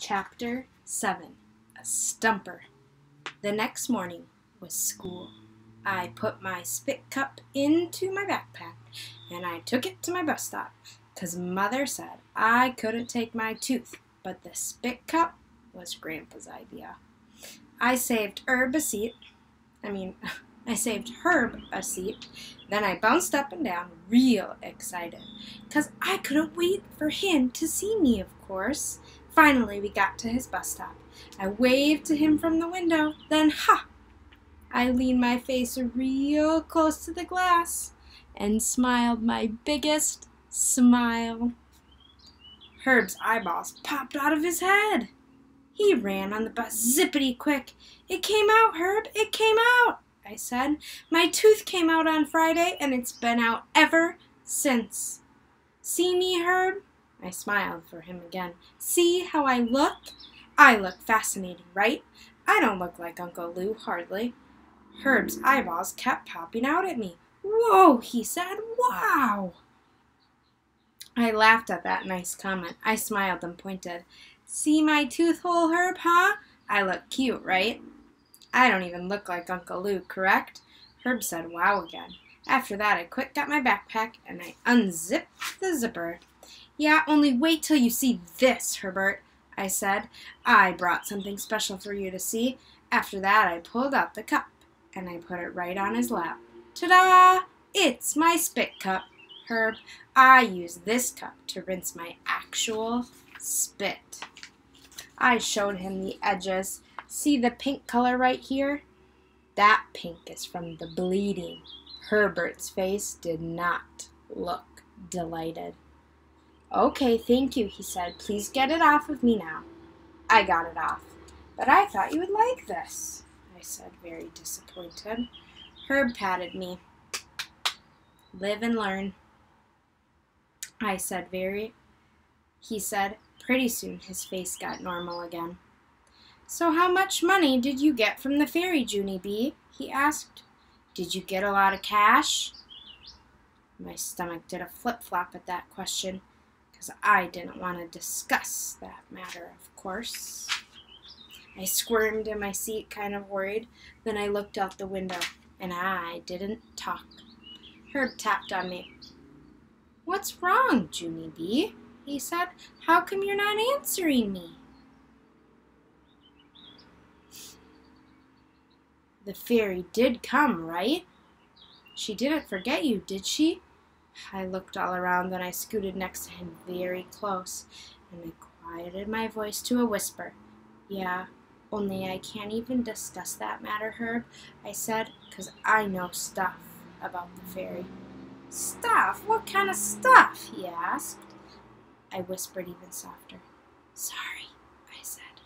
Chapter 7 A Stumper. The next morning was school. I put my spit cup into my backpack and I took it to my bus stop because Mother said I couldn't take my tooth, but the spit cup was Grandpa's idea. I saved Herb a seat. Then I bounced up and down real excited because I couldn't wait for him to see me, of course. Finally, we got to his bus stop. I waved to him from the window. Then, I leaned my face real close to the glass and smiled my biggest smile. Herb's eyeballs popped out of his head. He ran on the bus zippity quick. "It came out, Herb, it came out," I said. "My tooth came out on Friday, and it's been out ever since. See me, Herb?" I smiled for him again. "See how I look? I look fascinating, right? I don't look like Uncle Lou, hardly." Herb's eyeballs kept popping out at me. "Whoa," he said. "Wow." I laughed at that nice comment. I smiled and pointed. "See my tooth hole, Herb, huh? I look cute, right? I don't even look like Uncle Lou, correct?" Herb said wow again. After that, I quick got my backpack and I unzipped the zipper. "Yeah, only wait till you see this, Herbert," I said. "I brought something special for you to see." After that, I pulled out the cup and I put it right on his lap. "Ta-da! It's my spit cup, Herb. I use this cup to rinse my actual spit." I showed him the edges. "See the pink color right here? That pink is from the bleeding." Herbert's face did not look delighted. "Okay, thank you," he said. "Please get it off of me now." I got it off. "But I thought you would like this," I said, very disappointed. Herb patted me. "Live and learn," I said. He said. Pretty soon his face got normal again. "So how much money did you get from the ferry, Junie B?" he asked. "Did you get a lot of cash?" My stomach did a flip-flop at that question, because I didn't want to discuss that matter, of course. I squirmed in my seat, kind of worried. Then I looked out the window, and I didn't talk. Herb tapped on me. "What's wrong, Junie B?" he said. "How come you're not answering me?" "The fairy did come, right? She didn't forget you, did she?" I looked all around, then I scooted next to him very close, and I quieted my voice to a whisper. "Yeah, only I can't even discuss that matter, Herb," I said, "'cause I know stuff about the fairy." "Stuff? What kind of stuff?" he asked. I whispered even softer. "Sorry," I said,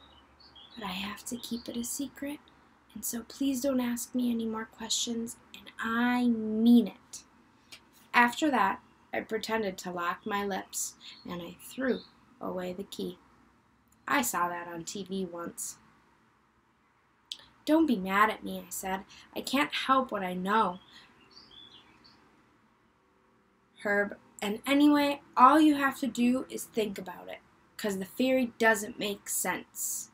"but I have to keep it a secret, and so please don't ask me any more questions, and I mean it." After that, I pretended to lock my lips, and I threw away the key. I saw that on TV once. "Don't be mad at me," I said. "I can't help what I know, Herb, and anyway, all you have to do is think about it, 'cause the fairy doesn't make sense."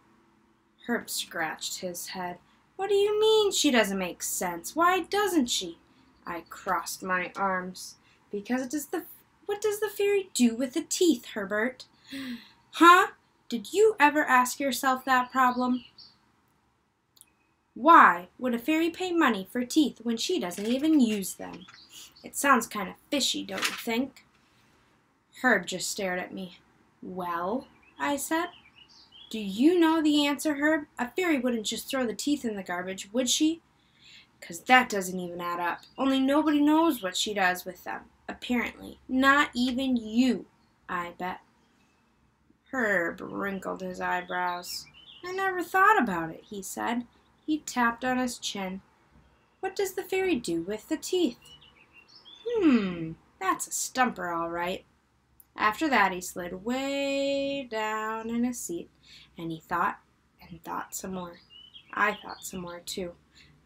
Herb scratched his head. "What do you mean she doesn't make sense? Why doesn't she?" I crossed my arms. "Because what does the fairy do with the teeth, Herbert?" "Huh? Did you ever ask yourself that problem? Why would a fairy pay money for teeth when she doesn't even use them? It sounds kind of fishy, don't you think?" Herb just stared at me. "Well," I said. "Do you know the answer, Herb? A fairy wouldn't just throw the teeth in the garbage, would she? 'Cause that doesn't even add up. Only nobody knows what she does with them, apparently. Not even you, I bet." Herb wrinkled his eyebrows. "I never thought about it," he said. He tapped on his chin. "What does the fairy do with the teeth?" That's a stumper, all right." After that, he slid way down in his seat, and he thought and thought some more. I thought some more, too.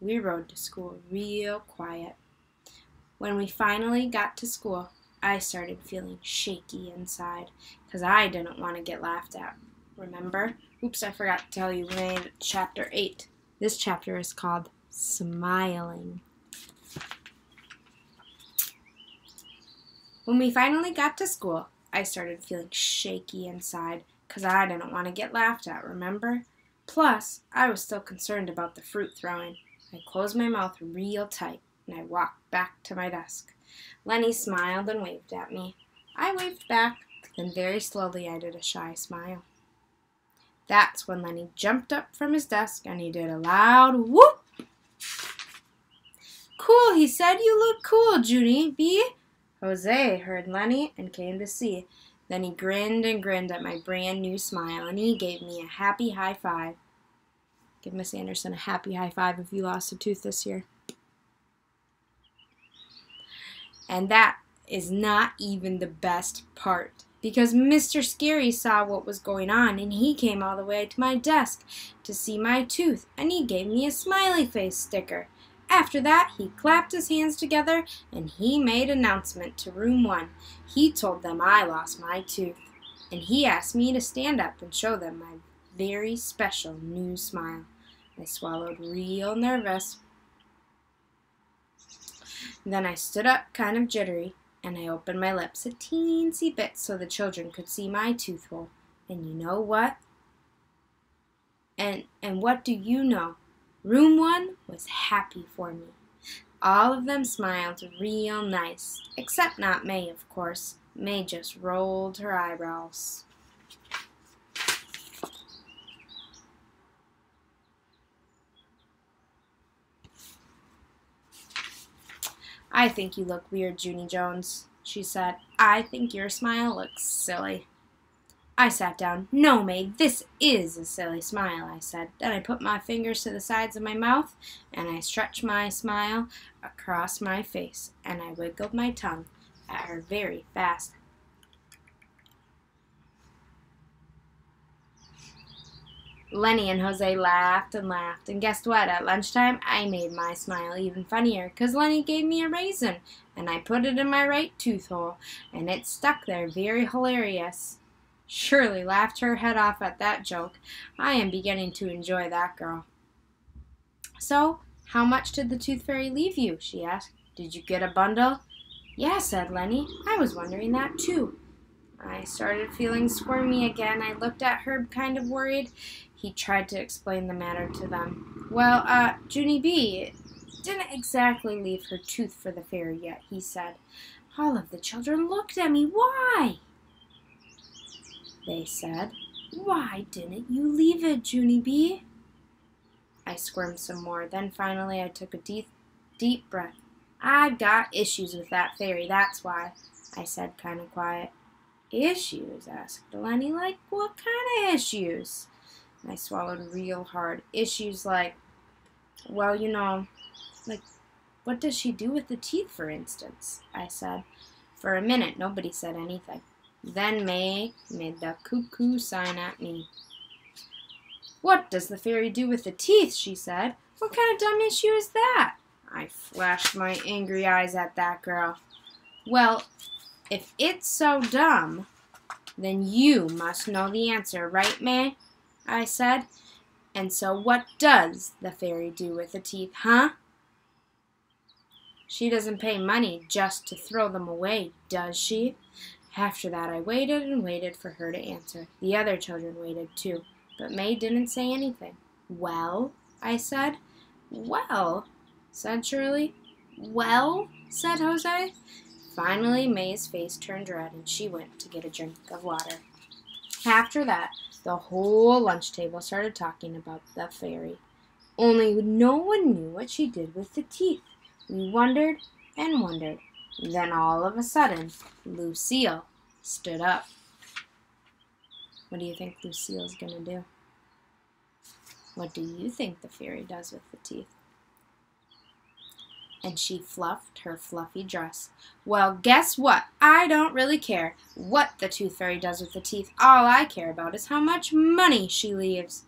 We rode to school real quiet. When we finally got to school, I started feeling shaky inside, 'cause I didn't want to get laughed at. remember? Oops, I forgot to tell you, we made chapter 8. This chapter is called Smiling. When we finally got to school, I started feeling shaky inside because I didn't want to get laughed at, remember? Plus, I was still concerned about the fruit throwing. I closed my mouth real tight and I walked back to my desk. Lenny smiled and waved at me. I waved back, then very slowly I did a shy smile. That's when Lenny jumped up from his desk and he did a loud whoop. Cool, he said. You look cool, Junie B. Jose heard Lenny and came to see. Then he grinned and grinned at my brand new smile and he gave me a happy high five. Give Miss Anderson a happy high five if you lost a tooth this year. And that is not even the best part, because Mr. Scary saw what was going on and he came all the way to my desk to see my tooth and he gave me a smiley face sticker. After that, he clapped his hands together and he made an announcement to room 1. He told them I lost my tooth and he asked me to stand up and show them my very special new smile. I swallowed real nervous. Then I stood up kind of jittery and I opened my lips a teensy bit so the children could see my tooth hole. And you know what? And what do you know? Room 1 was happy for me. All of them smiled real nice, except not May, of course. May just rolled her eyebrows. I think you look weird, Junie Jones, she said. I think your smile looks silly. I sat down. No, May, this is a silly smile, I said. Then I put my fingers to the sides of my mouth, and I stretched my smile across my face, and I wiggled my tongue at her very fast. Lenny and Jose laughed and laughed, and guess what? At lunchtime, I made my smile even funnier, 'cause Lenny gave me a raisin, and I put it in my right tooth hole, and it stuck there very hilarious. Shirley laughed her head off at that joke. I am beginning to enjoy that girl. So, how much did the Tooth Fairy leave you? She asked. Did you get a bundle? Yeah, said Lenny. I was wondering that too. I started feeling squirmy again. I looked at Herb kind of worried. He tried to explain the matter to them. Well, Junie B didn't exactly leave her tooth for the fairy yet, he said. All of the children looked at me. Why? They said. Why didn't you leave it, Junie B? I squirmed some more. Then finally I took a deep breath. I've got issues with that fairy, that's why, I said kind of quiet. Issues? Asked Lenny. Like what kind of issues? I swallowed real hard. Issues like, well, you know, like what does she do with the teeth, for instance? I said. For a minute, nobody said anything. Then May made the cuckoo sign at me. What does the fairy do with the teeth? She said. What kind of dumb issue is that? I flashed my angry eyes at that girl. Well, if it's so dumb, then you must know the answer, right, May? I said. And so what does the fairy do with the teeth, huh? She doesn't pay money just to throw them away, does she? After that, I waited and waited for her to answer. The other children waited too, but May didn't say anything. Well, I said. Well, said Shirley. Well, said Jose. Finally, May's face turned red, and she went to get a drink of water. After that, the whole lunch table started talking about the fairy. Only no one knew what she did with the teeth. We wondered and wondered. Then all of a sudden, Lucille stood up. What do you think Lucille's going to do? What do you think the fairy does with the teeth? And she fluffed her fluffy dress. Well, guess what? I don't really care what the Tooth Fairy does with the teeth. All I care about is how much money she leaves.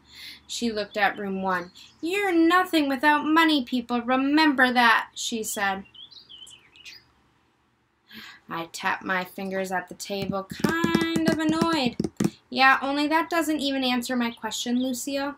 She looked at room 1. You're nothing without money, people. Remember that, she said. I tapped my fingers at the table, kind of annoyed. Yeah, only that doesn't even answer my question, Lucille,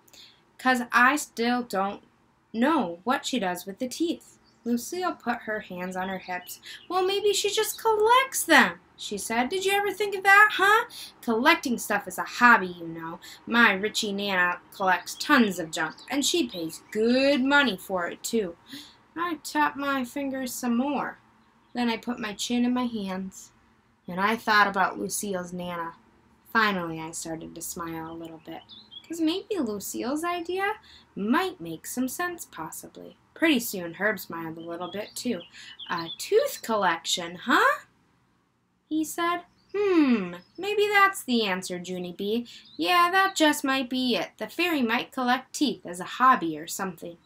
'cause I still don't know what she does with the teeth. Lucille put her hands on her hips. Well, maybe she just collects them, she said. Did you ever think of that, huh? Collecting stuff is a hobby, you know. My Richie Nana collects tons of junk, and she pays good money for it, too. I tapped my fingers some more. Then I put my chin in my hands, and I thought about Lucille's Nana. Finally, I started to smile a little bit, because maybe Lucille's idea might make some sense, possibly. Pretty soon, Herb smiled a little bit, too. A tooth collection, huh? He said. Maybe that's the answer, Junie B. Yeah, that just might be it. The fairy might collect teeth as a hobby or something.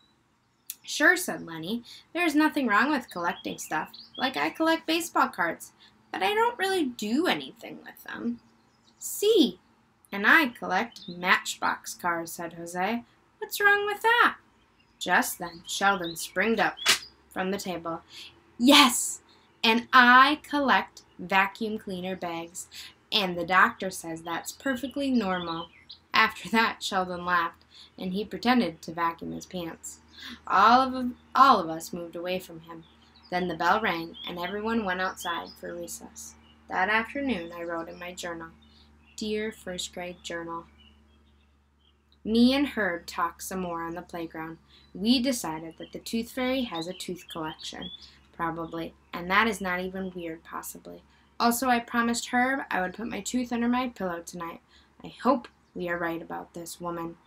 Sure, said Lenny. There's nothing wrong with collecting stuff. Like I collect baseball cards, but I don't really do anything with them. See, and I collect matchbox cars, said Jose. What's wrong with that? Just then, Sheldon springed up from the table. Yes, and I collect vacuum cleaner bags, and the doctor says that's perfectly normal. After that, Sheldon laughed, and he pretended to vacuum his pants. All of us moved away from him. Then the bell rang, and everyone went outside for recess. That afternoon, I wrote in my journal, Dear First Grade Journal. Me and Herb talked some more on the playground. We decided that the Tooth Fairy has a tooth collection, probably, and that is not even weird, possibly. Also, I promised Herb I would put my tooth under my pillow tonight. I hope we are right about this, woman.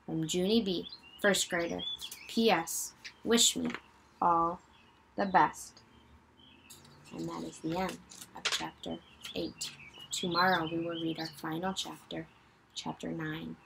From Junie B., first grader. P.S. Wish me all the best. And that is the end of Chapter 8. Tomorrow we will read our final chapter, Chapter 9.